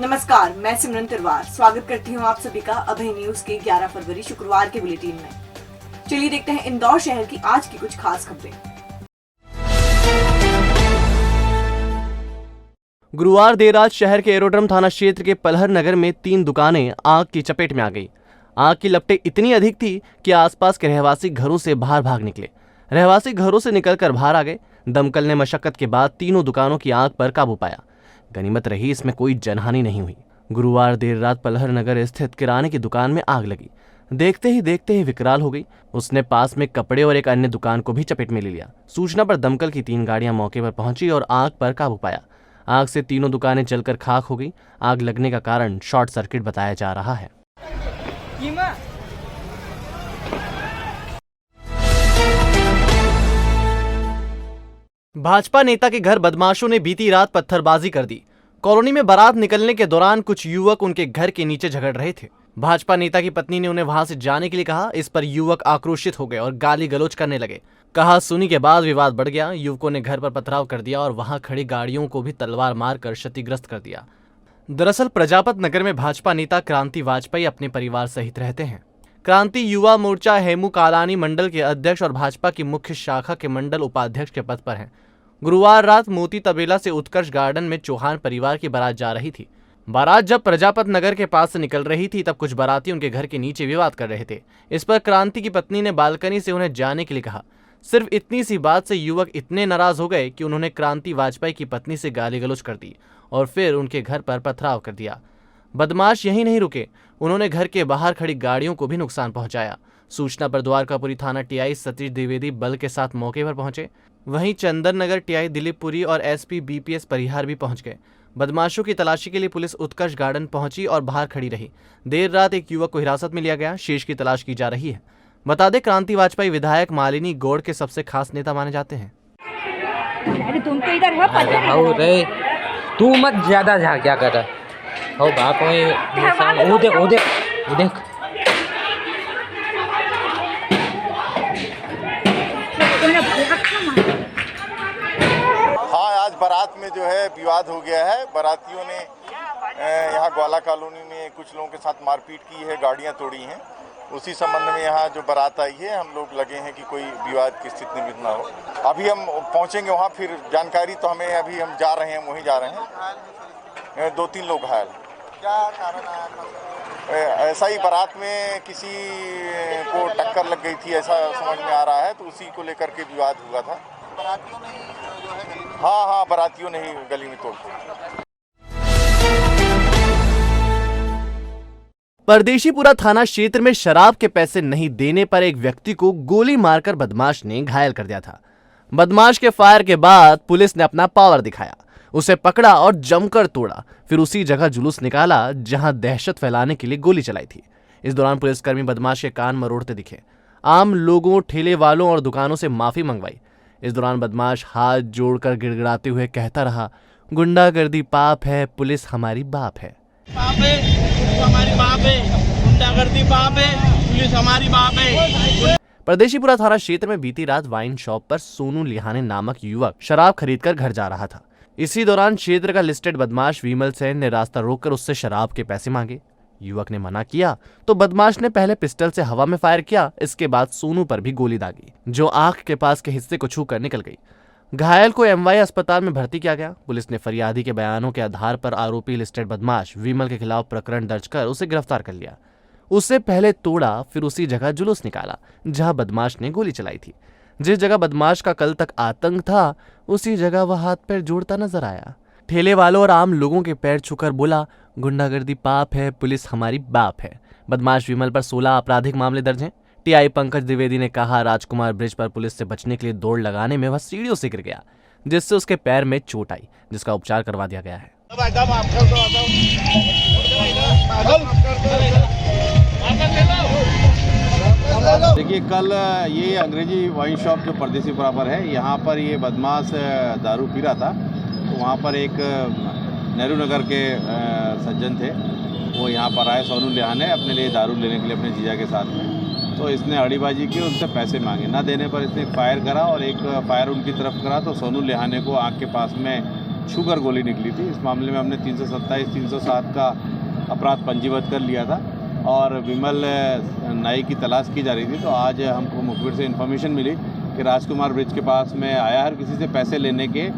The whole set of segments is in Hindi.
नमस्कार, मैं सिमरन तिरवार स्वागत करती हूँ आप सभी का अभय न्यूज के 11 फरवरी शुक्रवार के बुलेटिन में। चलिए देखते हैं इंदौर शहर की आज की कुछ खास खबरें। गुरुवार देर रात शहर के एरोड्रम थाना क्षेत्र के पलहर नगर में 3 दुकानें आग की चपेट में आ गई। आग की लपटें इतनी अधिक थी कि आसपास के रहवासी घरों से बाहर भाग निकले। रहवासी घरों से निकलकर बाहर आ गए। दमकल ने मशक्कत के बाद तीनों दुकानों की आग पर काबू पाया। गनीमत रही इसमें कोई जनहानि नहीं हुई। गुरुवार देर रात पलहर नगर स्थित किराने की दुकान में आग लगी। देखते ही विकराल हो गई। उसने पास में कपड़े और एक अन्य दुकान को भी चपेट में ले लिया। सूचना पर दमकल की 3 गाड़ियां मौके पर पहुंची और आग पर काबू पाया। आग से तीनों दुकानें जलकर खाक हो गई। आग लगने का कारण शॉर्ट सर्किट बताया जा रहा है। भाजपा नेता के घर बदमाशों ने बीती रात पत्थरबाजी कर दी। कॉलोनी में बारात निकलने के दौरान कुछ युवक उनके घर के नीचे झगड़ रहे थे। भाजपा नेता की पत्नी ने उन्हें वहां से जाने के लिए कहा। इस पर युवक आक्रोशित हो गए और गाली गलौज करने लगे। कहा सुनी के बाद विवाद बढ़ गया। युवकों ने घर पर पथराव कर दिया और वहां खड़ी गाड़ियों को भी तलवार मारकर क्षतिग्रस्त कर दिया। दरअसल प्रजापत नगर में भाजपा नेता क्रांति वाजपेयी अपने परिवार सहित रहते हैं। क्रांति युवा मोर्चा हेमू कालानी मंडल के अध्यक्ष और भाजपा की मुख्य शाखा के मंडल उपाध्यक्ष के पद पर हैं। गुरुवार रात मोती तबेला से उत्कर्ष गार्डन में चौहान परिवार की बारात जा रही थी। बारात जब प्रजापत नगर के पास से निकल रही थी तब कुछ बाराती उनके घर के नीचे विवाद कर रहे थे। इस पर क्रांति की पत्नी ने बालकनी से उन्हें जाने के लिए कहा। सिर्फ इतनी सी बात से युवक इतने नाराज हो गए कि उन्होंने क्रांति वाजपेयी की पत्नी से गाली गलौज कर दी और फिर उनके घर पर पथराव कर दिया। बदमाश यहीं नहीं रुके, उन्होंने घर के बाहर खड़ी गाड़ियों को भी नुकसान पहुंचाया। सूचना पर द्वारकापुरी थाना टीआई सतीश द्विवेदी बल के साथ मौके पर पहुंचे। वहीं चंदन नगर टीआई दिलीपपुरी और एसपी बीपीएस परिहार भी पहुंच गए। बदमाशों की तलाशी के लिए पुलिस उत्कर्ष गार्डन पहुंची और बाहर खड़ी रही। देर रात एक युवक को हिरासत में लिया गया। शेष की तलाश की जा रही है। बता दें क्रांति वाजपेयी विधायक मालिनी गौड़ के सबसे खास नेता माने जाते हैं। अरे तुम तो इधर हो रे, तू मत ज्यादा झाकिया कर हो बाप। वो देख हाँ, आज बारात में जो है विवाद हो गया है। बारातियों ने यहाँ ग्वाला कॉलोनी में कुछ लोगों के साथ मारपीट की है, गाड़ियाँ तोड़ी हैं। उसी संबंध में यहाँ जो बारात आई है हम लोग लगे हैं कि कोई विवाद की स्थिति निर्मित ना हो। अभी हम पहुँचेंगे वहाँ, फिर जानकारी तो हमें अभी हम जा रहे हैं, वहीं जा रहे हैं। 2-3 लोग घायल। क्या कारण आया? ऐसा ही बारात में किसी को टक्कर लग गई थी, ऐसा समझ में आ रहा है, तो उसी को लेकर के विवाद हुआ था। बारातियों ने जो है गली में हाँ, बारातियों ने ही गली में तोड़फोड़। परदेशीपुरा थाना क्षेत्र में शराब के पैसे नहीं देने पर एक व्यक्ति को गोली मारकर बदमाश ने घायल कर दिया था। बदमाश के फायर के बाद पुलिस ने अपना पावर दिखाया, उसे पकड़ा और जमकर तोड़ा। फिर उसी जगह जुलूस निकाला जहां दहशत फैलाने के लिए गोली चलाई थी। इस दौरान पुलिसकर्मी बदमाश के कान मरोड़ते दिखे। आम लोगों, ठेले वालों और दुकानों से माफी मंगवाई। इस दौरान बदमाश हाथ जोड़कर गिड़गिड़ाते हुए कहता रहा, गुंडागर्दी पाप है, पुलिस हमारी बाप है। बाप है, पुलिस हमारी बाप है, गुंडागर्दी पाप है, पुलिस हमारी बाप है। परदेशीपुरा थाना क्षेत्र में बीती रात वाइन शॉप पर सोनू लिहाने नामक युवक शराब खरीदकर घर जा रहा था। इसी दौरान क्षेत्र का लिस्टेड बदमाश विमल सेन ने रास्ता रोककर उससे शराब के पैसे मांगे। युवक ने मना किया तो बदमाश ने पहले पिस्टल से हवा में फायर किया। इसके बाद सोनू पर भी गोली दागी, जो आंख के पास के हिस्से को छूकर निकल गई। घायल को एमवाई अस्पताल में भर्ती किया गया। पुलिस ने फरियादी के बयानों के आधार पर आरोपी लिस्टेड बदमाश विमल के खिलाफ प्रकरण दर्ज कर उसे गिरफ्तार कर लिया। उसे पहले तोड़ा, फिर उसी जगह जुलूस निकाला जहां बदमाश ने गोली चलाई थी। जिस जगह बदमाश का कल तक आतंक था, उसी जगह वह हाथ पैर जोड़ता नजर आया। ठेले वालों और आम लोगों के पैर छूकर बोला, गुंडागर्दी पाप है, पुलिस हमारी बाप है। बदमाश विमल पर 16 आपराधिक मामले दर्ज हैं। टीआई पंकज द्विवेदी ने कहा, राजकुमार ब्रिज पर पुलिस से बचने के लिए दौड़ लगाने में वह सीढ़ियों से गिर गया, जिससे उसके पैर में चोट आई, जिसका उपचार करवा दिया गया है। देखिए, कल ये अंग्रेजी वाइन शॉप जो परदेशीपुरा पर है, यहाँ पर ये बदमाश दारू पी रहा था। तो वहाँ पर एक नेहरू नगर के सज्जन थे, वो यहाँ पर आए सोनू लिहाने अपने लिए दारू लेने के लिए अपने जीजा के साथ में। तो इसने अड़ीबाजी की, उनसे पैसे मांगे। ना देने पर इसने फायर करा और एक फायर उनकी तरफ करा तो सोनू लिहाने को आँख के पास में छूकर गोली निकली थी। इस मामले में हमने 327, 307 का अपराध पंजीबद्ध कर लिया था और विमल नाई की तलाश की जा रही थी। तो आज हमको मुखबिर से इन्फॉर्मेशन मिली कि राजकुमार ब्रिज के पास में आया है और किसी से पैसे लेने के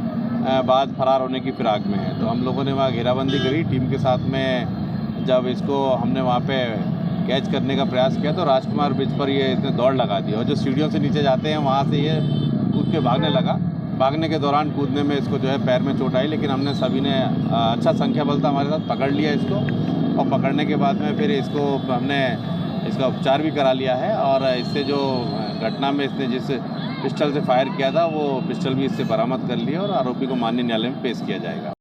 बाद फरार होने की फिराक में है। तो हम लोगों ने वहाँ घेराबंदी करी टीम के साथ में। जब इसको हमने वहाँ पे कैच करने का प्रयास किया तो राजकुमार ब्रिज पर ये इसने दौड़ लगा दी और जो सीढ़ियों से नीचे जाते हैं वहाँ से ये कूद के भागने लगा। भागने के दौरान कूदने में इसको जो है पैर में चोट आई, लेकिन हमने सभी ने अच्छा संख्या बल था हमारे साथ, पकड़ लिया इसको और पकड़ने के बाद में फिर इसको हमने इसका उपचार भी करा लिया है और इससे जो घटना में इसने जिस पिस्टल से फायर किया था वो पिस्टल भी इससे बरामद कर लिया और आरोपी को माननीय न्यायालय में पेश किया जाएगा।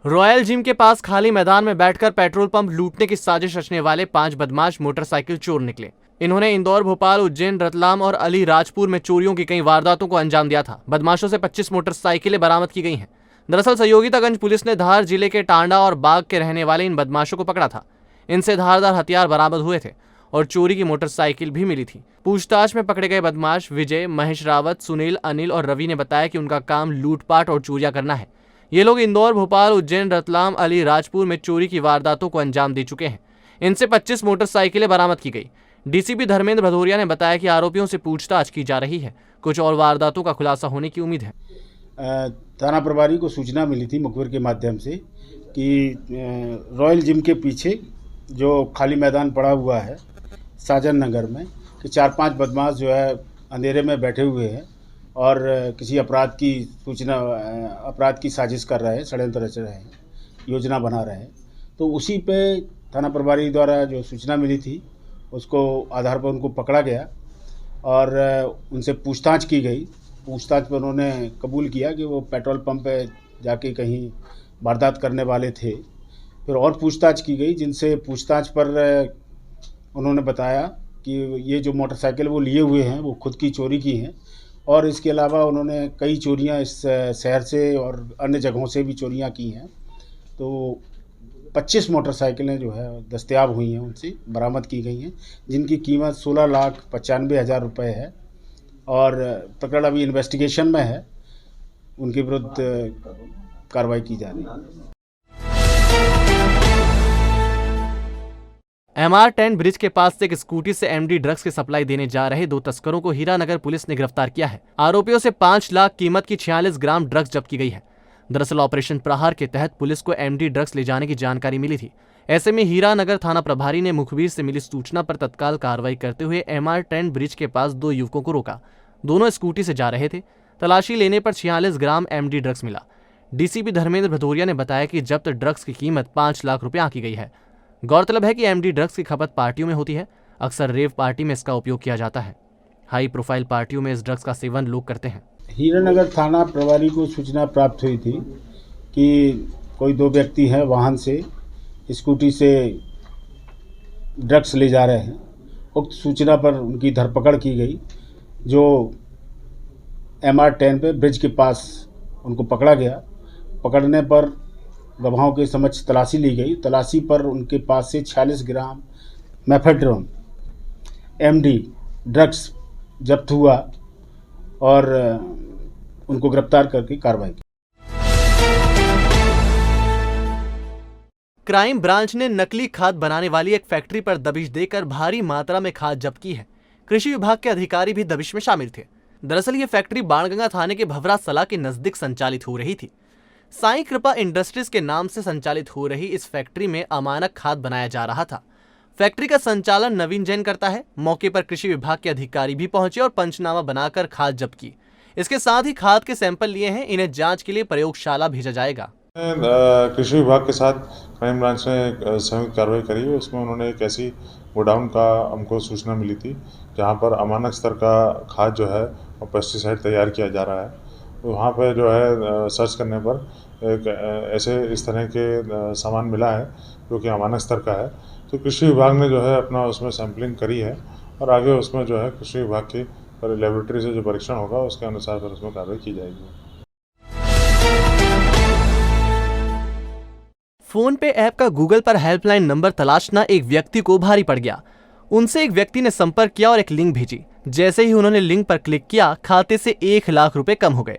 रॉयल जिम के पास खाली मैदान में बैठकर पेट्रोल पंप लूटने की साजिश रचने वाले 5 बदमाश मोटरसाइकिल चोर निकले। इन्होंने इंदौर, भोपाल, उज्जैन, रतलाम और अली राजपुर में चोरियों की कई वारदातों को अंजाम दिया था। बदमाशों से 25 मोटरसाइकिलें बरामद की गई हैं। दरअसल सहयोगितागंज पुलिस ने धार जिले के टांडा और बाग के रहने वाले इन बदमाशों को पकड़ा था। इनसे धारदार हथियार बरामद हुए थे और चोरी की मोटरसाइकिल भी मिली थी। पूछताछ में पकड़े गए बदमाश विजय, महेश रावत, सुनील, अनिल और रवि ने बताया कि उनका काम लूटपाट और चोरियां करना है। ये लोग इंदौर, भोपाल, उज्जैन, रतलाम, अली राजपुर में चोरी की वारदातों को अंजाम दे चुके हैं। इनसे 25 मोटरसाइकिलें बरामद की गई। डीसीपी धर्मेंद्र भदौरिया ने बताया कि आरोपियों से पूछताछ की जा रही है। कुछ और वारदातों का खुलासा होने की उम्मीद है। थाना प्रभारी को सूचना मिली थी मुखबिर के माध्यम से कि रॉयल जिम के पीछे जो खाली मैदान पड़ा हुआ है साजन नगर में कि 4-5 बदमाश जो है अंधेरे में बैठे हुए हैं और किसी अपराध की साजिश कर रहे हैं, षड्यंत्र रच रहे हैं, योजना बना रहे हैं। तो उसी पे थाना प्रभारी द्वारा जो सूचना मिली थी उसको आधार पर उनको पकड़ा गया और उनसे पूछताछ की गई। पूछताछ पर उन्होंने कबूल किया कि वो पेट्रोल पंप पे जाके कहीं वारदात करने वाले थे। फिर और पूछताछ की गई, जिनसे पूछताछ पर उन्होंने बताया कि ये जो मोटरसाइकिल वो लिए हुए हैं वो खुद की चोरी की हैं और इसके अलावा उन्होंने कई चोरियां इस शहर से और अन्य जगहों से भी चोरियां की हैं। तो 25 मोटरसाइकिलें जो है दस्तयाब हुई हैं, उनसे बरामद की गई हैं, जिनकी कीमत 16,95,000 रुपये है और प्रकरण अभी इन्वेस्टिगेशन में है। उनके विरुद्ध कार्रवाई की जा रही है। MR10 ब्रिज के पास से एक स्कूटी से MD ड्रग्स की सप्लाई देने जा रहे 2 तस्करों को हीरानगर पुलिस ने गिरफ्तार किया है। आरोपियों से 5 लाख कीमत की 46 ग्राम ड्रग्स जब्त की गई है। दरअसल ऑपरेशन प्रहार के तहत पुलिस को MD ड्रग्स ले जाने की जानकारी मिली थी। ऐसे में हीरानगर थाना प्रभारी ने मुखबिर से मिली सूचना पर तत्काल कार्रवाई करते हुए MR10 ब्रिज के पास 2 युवकों को रोका। दोनों स्कूटी से जा रहे थे। तलाशी लेने पर 46 ग्राम MD ड्रग्स मिला। डीसीपी धर्मेंद्र भदौरिया ने बताया कि जब्त ड्रग्स की कीमत 5 लाख रुपए आंकी गई है। गौरतलब है कि MD ड्रग्स की खपत पार्टियों में होती है। अक्सर रेव पार्टी में इसका उपयोग किया जाता है। हाई प्रोफाइल पार्टियों में इस ड्रग्स का सेवन लोग करते हैं। हीरानगर थाना प्रभारी को सूचना प्राप्त हुई थी कि कोई 2 व्यक्ति हैं वाहन से स्कूटी से ड्रग्स ले जा रहे हैं। उक्त सूचना पर उनकी धरपकड़ की गई, जो MR10 पे ब्रिज के पास उनको पकड़ा गया। पकड़ने पर गवाहों के समक्ष तलाशी ली गई। तलाशी पर उनके पास से 46 ग्राम मेफेड्रोन MD ड्रग्स जब्त हुआ और उनको गिरफ्तार करके कार्रवाई की। क्राइम ब्रांच ने नकली खाद बनाने वाली एक फैक्ट्री पर दबिश देकर भारी मात्रा में खाद जब्त की है। कृषि विभाग के अधिकारी भी दबिश में शामिल थे। दरअसल ये फैक्ट्री बाणगंगा थाने के भवरा सला के नजदीक संचालित हो रही थी। साईं कृपा इंडस्ट्रीज के नाम से संचालित हो रही इस फैक्ट्री में अमानक खाद बनाया जा रहा था। फैक्ट्री का संचालन नवीन जैन करता है। मौके पर कृषि विभाग के अधिकारी भी पहुंचे और पंचनामा बनाकर खाद जब्त की। इसके साथ ही खाद के सैंपल लिए हैं। इन्हें जांच के लिए प्रयोगशाला भेजा जाएगा। कृषि विभाग के साथ क्राइम ब्रांच ने संयुक्त कार्रवाई करी। उसमें उन्होंने एक ऐसी गोडाउन का हमको सूचना मिली थी जहां पर अमानक स्तर का खाद जो है और पेस्टिसाइड तैयार किया जा रहा है। तो वहाँ पर जो है सर्च करने पर एक ऐसे इस तरह के सामान मिला है जो कि अमानक स्तर का है। तो कृषि विभाग ने जो है अपना उसमें सैम्पलिंग करी है और आगे उसमें जो है कृषि विभाग की लेबोरेटरी से जो परीक्षण होगा उसके अनुसार फिर उसमें कार्रवाई की जाएगी। फोन पे ऐप का गूगल पर हेल्पलाइन नंबर तलाशना एक व्यक्ति को भारी पड़ गया। उनसे एक व्यक्ति ने संपर्क किया और एक लिंक भेजी। जैसे ही उन्होंने लिंक पर क्लिक किया, खाते से 1 लाख रुपए कम हो गए।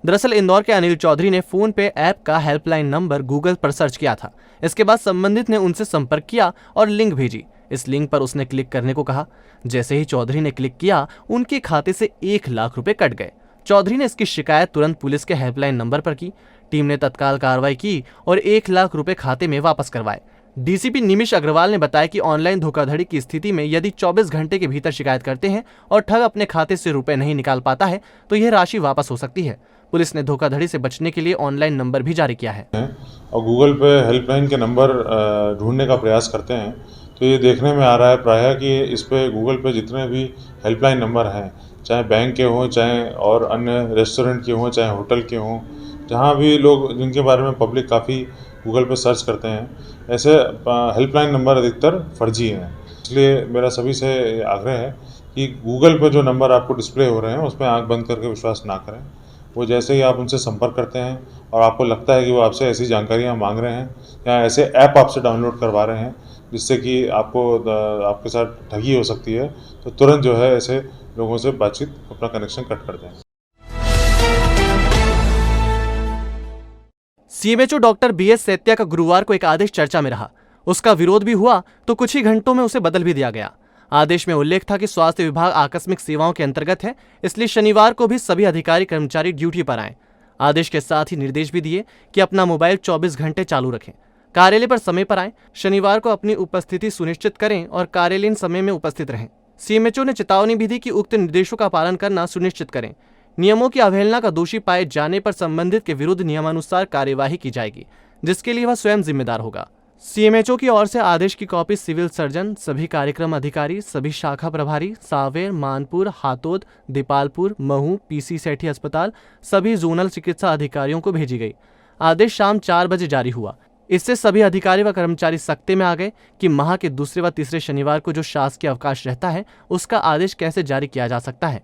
दरअसल इंदौर के अनिल चौधरी ने फोन पे ऐप का हेल्पलाइन नंबर गूगल पर सर्च किया था। इसके बाद संबंधित ने उनसे संपर्क किया और लिंक भेजी। इस लिंक पर उसने क्लिक करने को कहा। जैसे ही चौधरी ने क्लिक किया, उनके खाते से 1 लाख रुपए कट गए। चौधरी ने इसकी शिकायत तुरंत पुलिस के हेल्पलाइन नंबर पर की। टीम ने तत्काल कार्रवाई की और 1 लाख रुपए खाते में वापस करवाए। डीसीपी निमिष अग्रवाल ने बताया कि ऑनलाइन धोखाधड़ी की स्थिति में यदि 24 घंटे के भीतर शिकायत करते हैं और ठग अपने खाते से रुपए नहीं निकाल पाता है तो यह राशि वापस हो सकती है। पुलिस ने धोखाधड़ी से बचने के लिए ऑनलाइन नंबर भी जारी किया है और गूगल पे हेल्पलाइन के नंबर ढूंढने का प्रयास करते हैं तो ये देखने में आ रहा है प्रायः कि इस पे गूगल पे जितने भी हेल्पलाइन नंबर हैं, चाहे बैंक के हों, चाहे और अन्य रेस्टोरेंट के हों, चाहे होटल के हों, जहाँ भी लोग जिनके बारे में पब्लिक काफ़ी गूगल पे सर्च करते हैं, ऐसे हेल्पलाइन नंबर अधिकतर फर्जी हैं। इसलिए मेरा सभी से आग्रह है कि गूगल पे जो नंबर आपको डिस्प्ले हो रहे हैं उसमें आंख बंद करके विश्वास ना करें। वो जैसे ही आप उनसे संपर्क करते हैं और आपको लगता है कि वो आपसे ऐसी जानकारियाँ मांग रहे हैं या ऐसे ऐप आपसे डाउनलोड करवा रहे हैं जिससे कि आपके साथ ठगी हो सकती है, तो तुरंत जो है ऐसे लोगों से बातचीत, अपना कनेक्शन कट कर दें। सीएमएचओ डॉक्टर बीएस सेत्या का गुरुवार को एक आदेश चर्चा में रहा। उसका विरोध भी हुआ तो कुछ ही घंटों में उसे बदल भी दिया गया। आदेश में उल्लेख था कि स्वास्थ्य विभाग आकस्मिक सेवाओं के अंतर्गत है, इसलिए शनिवार को भी सभी अधिकारी कर्मचारी ड्यूटी पर आएं। आदेश के साथ ही निर्देश भी दिए कि अपना मोबाइल 24 घंटे चालू रखें, कार्यालय पर समय पर आएं, शनिवार को अपनी उपस्थिति सुनिश्चित करें और कार्यालयीन समय में उपस्थित रहें। सीएमएचओ ने चेतावनी भी दी कि उक्त निर्देशों का पालन करना सुनिश्चित करें। नियमों की अवहेलना का दोषी पाए जाने पर संबंधित के विरुद्ध नियमानुसार कार्यवाही की जाएगी, जिसके लिए वह स्वयं जिम्मेदार होगा। सीएमएचओ की ओर से आदेश की कॉपी सिविल सर्जन, सभी कार्यक्रम अधिकारी, सभी शाखा प्रभारी, सावेर, मानपुर, हातोद, दीपालपुर, महू, पीसी सेठी अस्पताल, सभी जोनल चिकित्सा अधिकारियों को भेजी गई। आदेश शाम 4 बजे जारी हुआ। इससे सभी अधिकारी व कर्मचारी सख्ते में आ गए कि माह के दूसरे व तीसरे शनिवार को जो शासकीय अवकाश रहता है उसका आदेश कैसे जारी किया जा सकता है।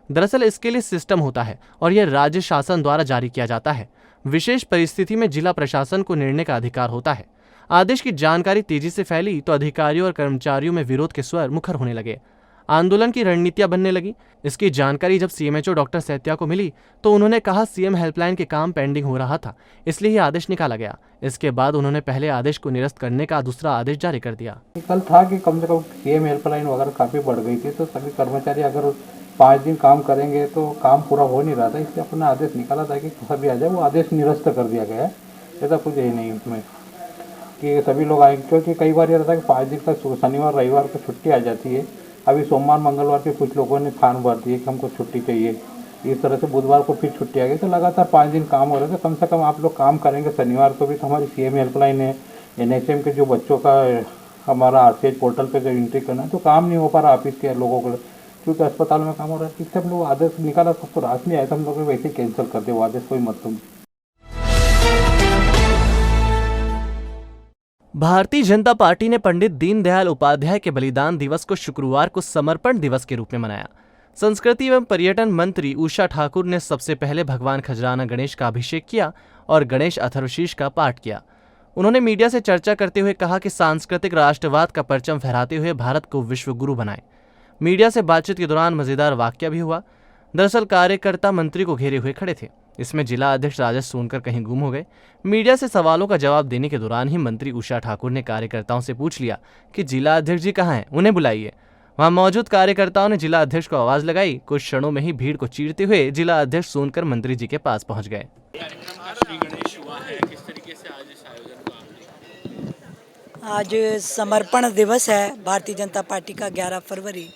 दरअसल इसके लिए सिस्टम होता है और यह राज्य शासन द्वारा जारी किया जाता है। विशेष परिस्थिति में जिला प्रशासन को निर्णय का अधिकार होता है। आदेश की जानकारी तेजी से फैली तो अधिकारियों और कर्मचारियों में विरोध के स्वर मुखर होने लगे। आंदोलन की रणनीतियां बनने लगी। इसकी जानकारी जब सीएमएचओ डॉक्टर सेत्या को मिली तो उन्होंने कहा सीएम हेल्पलाइन के काम पेंडिंग हो रहा था, इसलिए यह आदेश निकाला गया। इसके बाद उन्होंने पहले आदेश को निरस्त करने का दूसरा आदेश जारी कर दिया। कल था कि कम से कम सीएम हेल्पलाइन वगैरह काफ़ी बढ़ गई थी, तो सभी कर्मचारी अगर 5 दिन काम करेंगे तो काम पूरा हो नहीं रहा था, इसलिए अपना आदेश निकाला था कि सभी आ जाए। वो आदेश निरस्त कर दिया गया है, ऐसा कुछ यही नहीं उसमें कि सभी लोग आएंगे, क्योंकि कई बार ये रहता है कि 5 दिन का शनिवार रविवार को छुट्टी आ जाती है। अभी सोमवार मंगलवार के कुछ लोगों ने फार्म भर दिए कि हमको छुट्टी चाहिए, इस तरह से बुधवार को फिर छुट्टी आ गई, तो लगातार 5 दिन काम हो रहा था। कम से कम आप लोग काम करेंगे शनिवार को भी, तो हमारी सीएम हेल्पलाइन है, एनएचएम के जो बच्चों का हमारा आरसीएच पोर्टल पे जो एंट्री करना है, तो काम नहीं हो पा रहा ऑफिस के लोगों को, क्योंकि अस्पताल में काम हो रहा है। इससे हम लोग आदेश निकाला, सबको रास नहीं आया था, हम लोग वैसे ही कैंसिल कर दिया वो आदेश, कोई मतलब नहीं। भारतीय जनता पार्टी ने पंडित दीनदयाल उपाध्याय के बलिदान दिवस को शुक्रवार को समर्पण दिवस के रूप में मनाया। संस्कृति एवं पर्यटन मंत्री उषा ठाकुर ने सबसे पहले भगवान खजराना गणेश का अभिषेक किया और गणेश अथर्वशीष का पाठ किया। उन्होंने मीडिया से चर्चा करते हुए कहा कि सांस्कृतिक राष्ट्रवाद का परचम फहराते हुए भारत को विश्व गुरु बनाए। मीडिया से बातचीत के दौरान मजेदार वाकया भी हुआ। दरअसल कार्यकर्ता मंत्री को घेरे हुए खड़े थे। इसमें जिला अध्यक्ष राजेश सोनकर कहीं गुम हो गए। मीडिया से सवालों का जवाब देने के दौरान ही मंत्री उषा ठाकुर ने कार्यकर्ताओं से पूछ लिया कि जिला अध्यक्ष जी कहाँ हैं, उन्हें बुलाइए। वहां मौजूद कार्यकर्ताओं ने जिला अध्यक्ष को आवाज लगाई। कुछ क्षणों में ही भीड़ को चीरते हुए जिला अध्यक्ष सोनकर मंत्री जी के पास पहुंच गए। आज समर्पण दिवस है भारतीय जनता पार्टी का 11 फरवरी,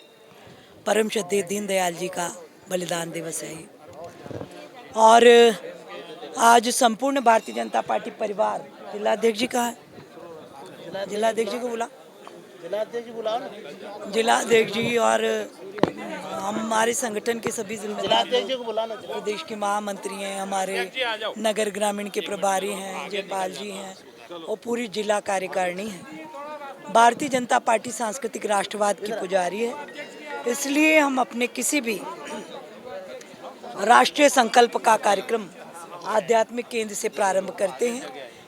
परम श्रद्धेय दीनदयाल जी का बलिदान दिवस है ये। और आज संपूर्ण भारतीय जनता पार्टी परिवार, जिलाध्यक्ष जी कहाँ है, जिलाध्यक्ष जी को बुला, जिलाध्यक्ष जी और हमारे संगठन के सभी जिम्मेदार, प्रदेश के महामंत्री हैं, हमारे नगर ग्रामीण के प्रभारी हैं, जयपाल जी हैं और पूरी जिला कार्यकारिणी है। भारतीय जनता पार्टी सांस्कृतिक राष्ट्रवाद की पुजारी है, इसलिए हम अपने किसी भी राष्ट्रीय संकल्प का कार्यक्रम आध्यात्मिक केंद्र से प्रारंभ करते हैं।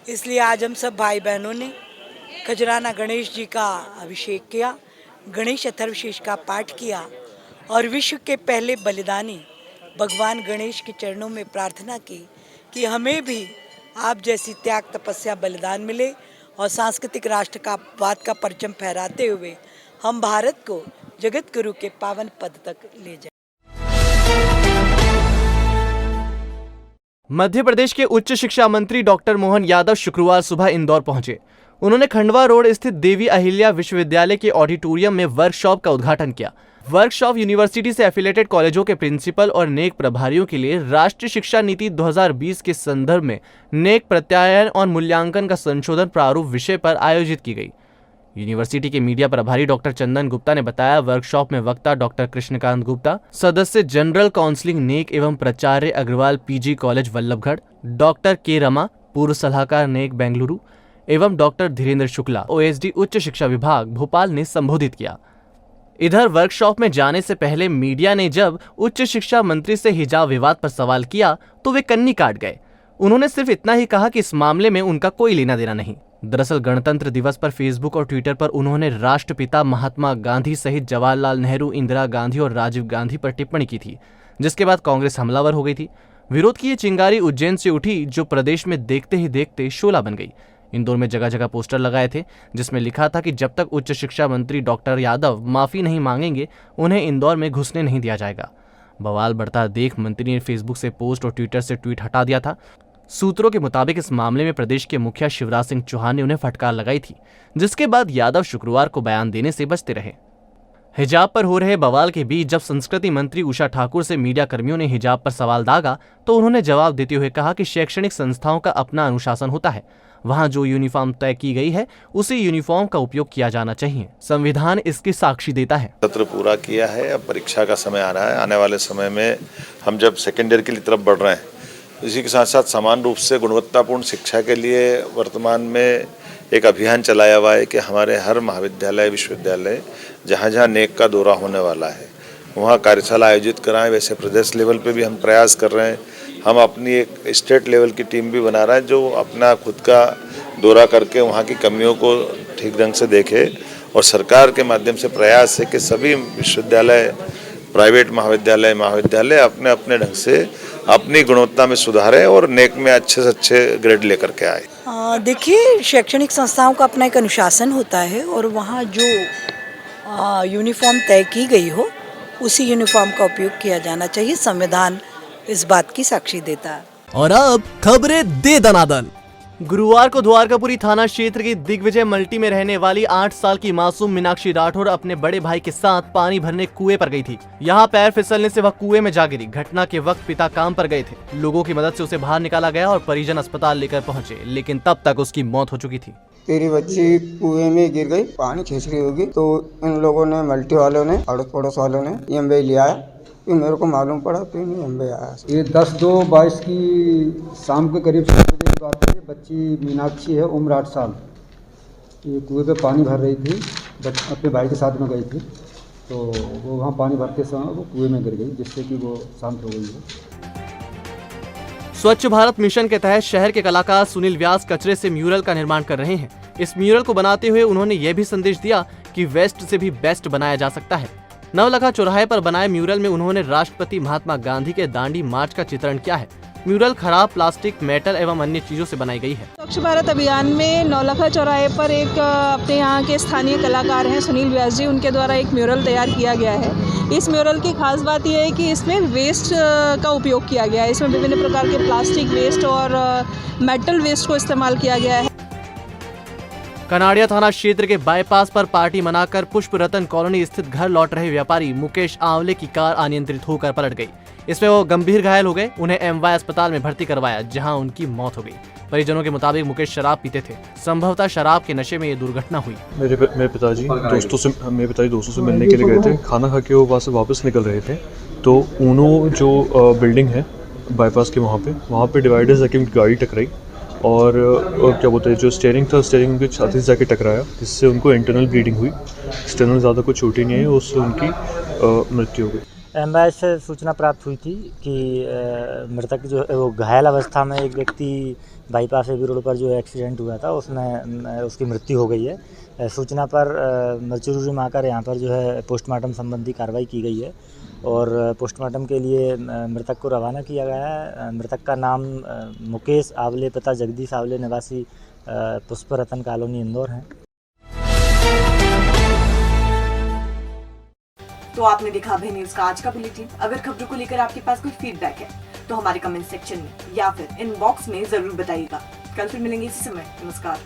इसलिए आज हम सब भाई बहनों ने खजराना गणेश जी का अभिषेक किया, गणेश अथर्वशीष का पाठ किया और विश्व के पहले बलिदानी भगवान गणेश के चरणों में प्रार्थना की कि हमें भी आप जैसी त्याग तपस्या बलिदान मिले और सांस्कृतिक राष्ट्रवाद का परचम फहराते हुए हम भारत को जगत गुरु के पावन पद तक ले जाएं। मध्य प्रदेश के उच्च शिक्षा मंत्री डॉक्टर मोहन यादव शुक्रवार सुबह इंदौर पहुंचे। उन्होंने खंडवा रोड स्थित देवी अहिल्या विश्वविद्यालय के ऑडिटोरियम में वर्कशॉप का उद्घाटन किया। वर्कशॉप यूनिवर्सिटी से एफिलेटेड कॉलेजों के प्रिंसिपल और नेक प्रभारियों के लिए राष्ट्रीय शिक्षा नीति 2020 के संदर्भ में नेक प्रत्यायन और मूल्यांकन का संशोधन प्रारूप विषय पर आयोजित की गई। यूनिवर्सिटी के मीडिया प्रभारी डॉक्टर चंदन गुप्ता ने बताया, वर्कशॉप में वक्ता डॉक्टर कृष्णकांत गुप्ता, सदस्य जनरल काउंसिलिंग नेक एवं प्राचार्य Agarwal PG college Ballabhgarh, doctor K Rama, पूर्व सलाहकार नेक बेंगलुरु एवं डॉक्टर धीरेन्द्र शुक्ला, ओएसडी उच्च शिक्षा विभाग भोपाल ने संबोधित किया। इधर वर्कशॉप में जाने से पहले मीडिया ने जब उच्च शिक्षा मंत्री से हिजाब विवाद पर सवाल किया तो वे कन्नी काट गए। उन्होंने सिर्फ इतना ही कहा कि इस मामले में उनका कोई लेना देना नहीं। दरअसल गणतंत्र दिवस पर फेसबुक और ट्विटर पर उन्होंने राष्ट्रपिता महात्मा गांधी सहित जवाहरलाल नेहरू, इंदिरा गांधी और राजीव गांधी पर टिप्पणी की थी, जिसके बाद कांग्रेस हमलावर हो गई थी। विरोध की ये चिंगारी उज्जैन से उठी, जो प्रदेश में देखते ही देखते शोला बन गई। इंदौर में जगह जगह पोस्टर लगाए थे जिसमें लिखा था कि जब तक उच्च शिक्षा मंत्री डॉक्टर यादव माफी नहीं मांगेंगे उन्हें इंदौर में घुसने नहीं दिया जाएगा। बवाल बढ़ता देख मंत्री ने फेसबुक से पोस्ट और ट्विटर से ट्वीट हटा दिया था। सूत्रों के मुताबिक इस मामले में प्रदेश के मुखिया शिवराज सिंह चौहान ने उन्हें फटकार लगाई थी, जिसके बाद यादव शुक्रवार को बयान देने से बचते रहे। हिजाब पर हो रहे बवाल के बीच जब संस्कृति मंत्री उषा ठाकुर से मीडिया कर्मियों ने हिजाब पर सवाल दागा तो उन्होंने जवाब देते हुए कहा कि शैक्षणिक संस्थाओं का अपना अनुशासन होता है, वहां जो यूनिफॉर्म तय की गई है उसी यूनिफॉर्म का उपयोग किया जाना चाहिए। संविधान इसकी साक्षी देता है। सत्र पूरा किया है, अब परीक्षा का समय आ रहा है। आने वाले समय में हम जब सेकेंड ईयर की तरफ बढ़ रहे हैं, इसी के साथ साथ समान रूप से गुणवत्तापूर्ण शिक्षा के लिए वर्तमान में एक अभियान चलाया हुआ है कि हमारे हर महाविद्यालय, विश्वविद्यालय जहाँ जहाँ नेक का दौरा होने वाला है वहाँ कार्यशाला आयोजित कराएं। वैसे प्रदेश लेवल पे भी हम प्रयास कर रहे हैं। हम अपनी एक स्टेट लेवल की टीम भी बना रहे हैं जो अपना खुद का दौरा करके वहाँ की कमियों को ठीक ढंग से देखे, और सरकार के माध्यम से प्रयास है कि सभी विश्वविद्यालय, प्राइवेट महाविद्यालय अपने अपने ढंग से अपनी गुणवत्ता में सुधारें और नेक में अच्छे से अच्छे ग्रेड लेकर के आए। देखिए, शैक्षणिक संस्थाओं का अपना एक अनुशासन होता है और वहाँ जो यूनिफॉर्म तय की गई हो उसी यूनिफॉर्म का उपयोग किया जाना चाहिए। संविधान इस बात की साक्षी देता है। और अब खबरें दे दनादन। गुरुवार को द्वारकापुरी थाना क्षेत्र की दिग्विजय मल्टी में रहने वाली 8 साल की मासूम मीनाक्षी राठौर अपने बड़े भाई के साथ पानी भरने कुएं पर गई थी। यहां पैर फिसलने से वह कुएं में जा गिरी। घटना के वक्त पिता काम पर गए थे। लोगों की मदद से उसे बाहर निकाला गया और परिजन अस्पताल लेकर पहुंचे, लेकिन तब तक उसकी मौत हो चुकी थी। तेरी बच्ची कुएं में गिर गई, पानी खींच रही होगी, तो इन लोगों ने, मल्टी वालों ने, अड़ोस पड़ोस वालों ने एम्बे लिया। ये मेरे को मालूम पड़ा फिर मैं एम्बे आया। ये 10/2/22 की शाम के करीब 7 बजे की बात है। बच्ची मीनाक्षी है, उम्र 8 साल। ये कुएं पे पानी भर रही थी, अपने भाई के साथ में गई थी, तो वो वहाँ पानी भरते समय वो कुएं में गिर गई, जिससे कि वो शांत हो गई है। स्वच्छ भारत मिशन के तहत शहर के कलाकार सुनील व्यास कचरे से म्यूरल का निर्माण कर रहे हैं। इस म्यूरल को बनाते हुए उन्होंने यह भी संदेश दिया कि वेस्ट से भी बेस्ट बनाया जा सकता है। नवलखा चौराहे पर बनाए म्यूरल में उन्होंने राष्ट्रपति महात्मा गांधी के दांडी मार्च का चित्रण किया है। म्यूरल खराब प्लास्टिक, मेटल एवं अन्य चीजों से बनाई गई है। स्वच्छ भारत अभियान में नवलखा चौराहे पर एक अपने यहाँ के स्थानीय कलाकार हैं सुनील व्यास जी, उनके द्वारा एक म्यूरल तैयार किया गया है। इस म्यूरल की खास बात यह है कि इसमें वेस्ट का उपयोग किया गया है। इसमें विभिन्न प्रकार के प्लास्टिक वेस्ट और मेटल वेस्ट को इस्तेमाल किया गया है। कनाड़िया थाना क्षेत्र के बाईपास पर पार्टी मनाकर पुष्प रतन कॉलोनी स्थित घर लौट रहे व्यापारी मुकेश आंवले की कार अनियंत्रित होकर पलट गई। इसमें वो गंभीर घायल हो गए। उन्हें MY अस्पताल में भर्ती करवाया, जहां उनकी मौत हो गई। परिजनों के मुताबिक मुकेश शराब पीते थे। संभवतः शराब के नशे में ये दुर्घटना हुई। मेरे पिताजी दोस्तों से मिलने के लिए गए थे। खाना खा के वो वहाँ से वापस निकल रहे थे, तो ऊनो जो बिल्डिंग है बाईपास के वहाँ पे डिवाइडर से गाड़ी टकराई और क्या बोलते हैं, जो स्टीयरिंग उनके छाती से जाके टकराया, जिससे उनको इंटरनल ब्लीडिंग हुई। एक्सटर्नल ज़्यादा कुछ चोटें नहीं है, उससे उनकी मृत्यु हो गई। एम्बास से सूचना प्राप्त हुई थी कि मृतक जो है वो घायल अवस्था में एक व्यक्ति बाईपास एबी रोड पर जो एक्सीडेंट हुआ था उसमें उसकी मृत्यु हो गई है। सूचना पर मर्चुरी रूम आकर यहाँ पर जो है पोस्टमार्टम संबंधी कार्रवाई की गई है और पोस्टमार्टम के लिए मृतक को रवाना किया गया है। मृतक का नाम मुकेश आवले पिता जगदीश आवले निवासी पुष्परतन कॉलोनी इंदौर है। तो आपने देखा अभय न्यूज का आज का बुलेटिन। अगर खबरों को लेकर आपके पास कोई फीडबैक है तो हमारे कमेंट सेक्शन में या फिर इनबॉक्स में जरूर बताइएगा। कल फिर मिलेंगे इसी समय। नमस्कार।